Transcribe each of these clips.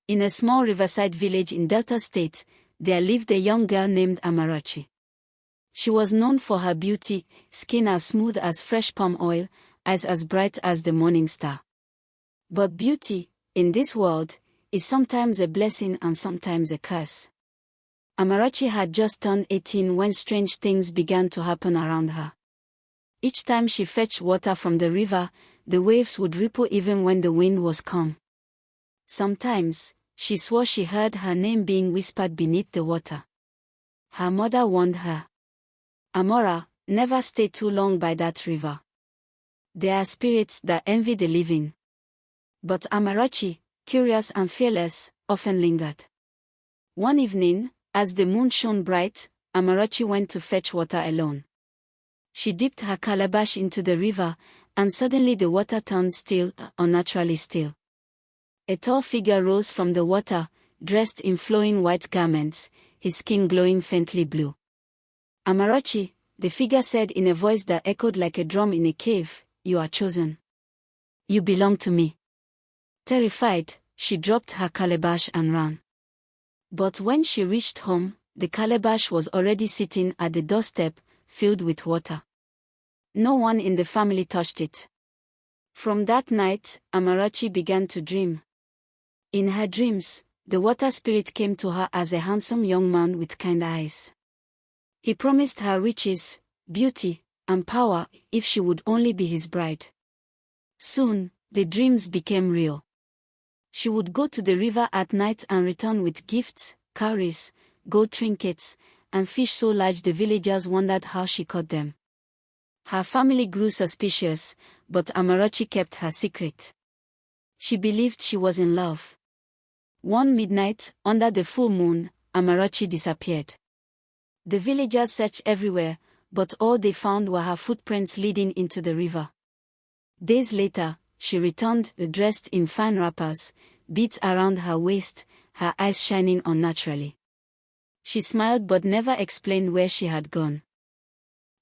In a small riverside village in Delta State, there lived a young girl named Amarachi. She was known for her beauty, skin as smooth as fresh palm oil, eyes as bright as the morning star. But beauty, in this world, is sometimes a blessing and sometimes a curse. Amarachi had just turned 18 when strange things began to happen around her. Each time she fetched water from the river, the waves would ripple even when the wind was calm. Sometimes, she swore she heard her name being whispered beneath the water. Her mother warned her, "Amora, never stay too long by that river. There are spirits that envy the living." But Amarachi, curious and fearless, often lingered. One evening, as the moon shone bright, Amarachi went to fetch water alone. She dipped her calabash into the river, and suddenly the water turned still, unnaturally still. A tall figure rose from the water, dressed in flowing white garments, his skin glowing faintly blue. "Amarachi," the figure said in a voice that echoed like a drum in a cave, "you are chosen. You belong to me." Terrified, she dropped her calabash and ran. But when she reached home, the calabash was already sitting at the doorstep, filled with water. No one in the family touched it. From that night, Amarachi began to dream. In her dreams, the water spirit came to her as a handsome young man with kind eyes. He promised her riches, beauty, and power if she would only be his bride. Soon, the dreams became real. She would go to the river at night and return with gifts, cowries, gold trinkets, and fish so large the villagers wondered how she caught them. Her family grew suspicious, but Amarachi kept her secret. She believed she was in love. One midnight, under the full moon, Amarachi disappeared. The villagers searched everywhere, but all they found were her footprints leading into the river. Days later, she returned, dressed in fine wrappers, beads around her waist, her eyes shining unnaturally. She smiled but never explained where she had gone.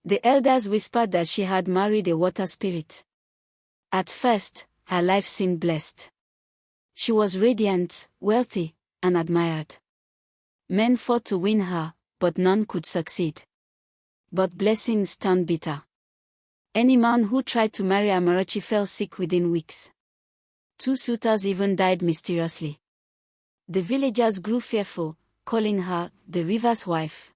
The elders whispered that she had married a water spirit. At first, her life seemed blessed. She was radiant, wealthy, and admired. Men fought to win her, but none could succeed. But blessings turned bitter. Any man who tried to marry Amarachi fell sick within weeks. 2 suitors even died mysteriously. The villagers grew fearful, calling her the river's wife.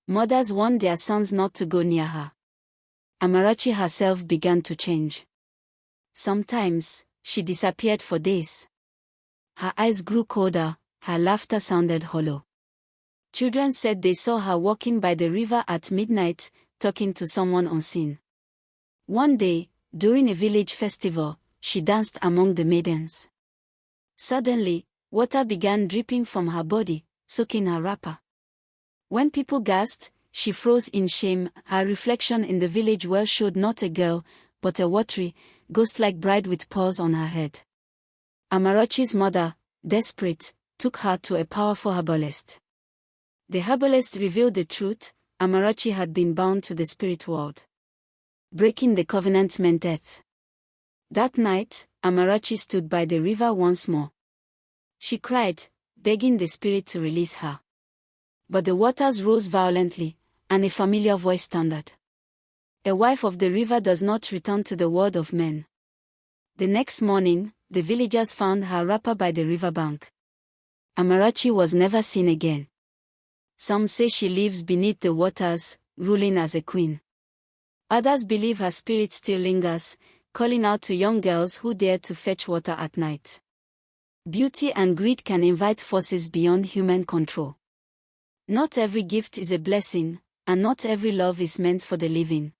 Mothers warned their sons not to go near her. Amarachi herself began to change. Sometimes, she disappeared for days. Her eyes grew colder, her laughter sounded hollow. Children said they saw her walking by the river at midnight, talking to someone unseen. One day, during a village festival, she danced among the maidens. Suddenly, water began dripping from her body, soaking her wrapper. When people gasped, she froze in shame. Her reflection in the village well showed not a girl, but a watery, ghost-like bride with paws on her head. Amarachi's mother, desperate, took her to a powerful herbalist. The herbalist revealed the truth: Amarachi had been bound to the spirit world. Breaking the covenant meant death. That night, Amarachi stood by the river once more. She cried, begging the spirit to release her. But the waters rose violently, and a familiar voice thundered. "A wife of the river does not return to the world of men." The next morning, the villagers found her wrapper by the riverbank. Amarachi was never seen again. Some say she lives beneath the waters, ruling as a queen. Others believe her spirit still lingers, calling out to young girls who dare to fetch water at night. Beauty and greed can invite forces beyond human control. Not every gift is a blessing, and not every love is meant for the living.